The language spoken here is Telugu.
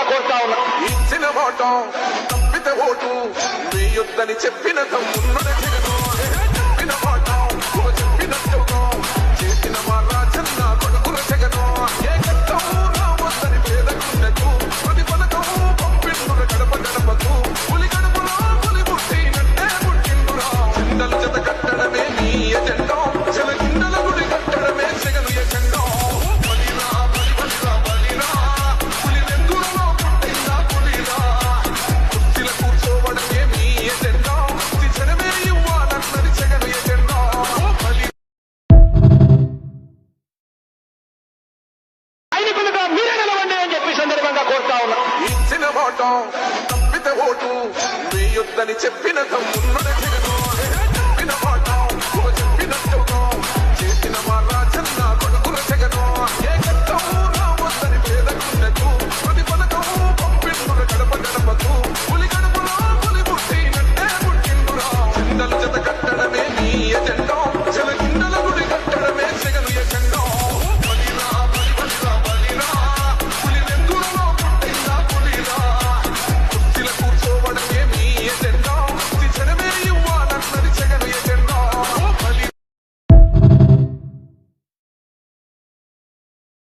సందర్భంగా కోరుతా ఉన్నా. ఇచ్చిన మాట తప్పితే ఓటు వేయొద్దని చెప్పిన తమ్మున్నడే జగను. చెప్పిన మాట చెప్పినట్టుగా చేసిన మా రాజన్న కొడుకుల జగను. ఏ కష్టం రావద్దని పేదకుండకు ప్రతి పథకం పంపిండుర గడప గడపకు. పులి గడపలో పులి పుట్టినట్టే పుట్టిండురా. చిందలు జత కట్టడమే నీ ఎజెండా. చెలకిండల గుడి కట్టడమే జగను ఎజెండా. బలిరా బలి బలిరా బలిరా పులి నెందులలో పుట్టిందా పులిరా. కుర్చీల కూర్చోవడమే నీ ఎజెండా. శిక్షణమే ఇవ్వాలన్నది జగను ఎజెండా. బలి సైనికులుగా మీరే నిలవండి అని చెప్పి సందర్భంగా కోరుతా ఉన్నా. ఇచ్చిన మాట తప్పితే ఓటు వేయొద్దని చెప్పిన తమ్మున్నడే జగను.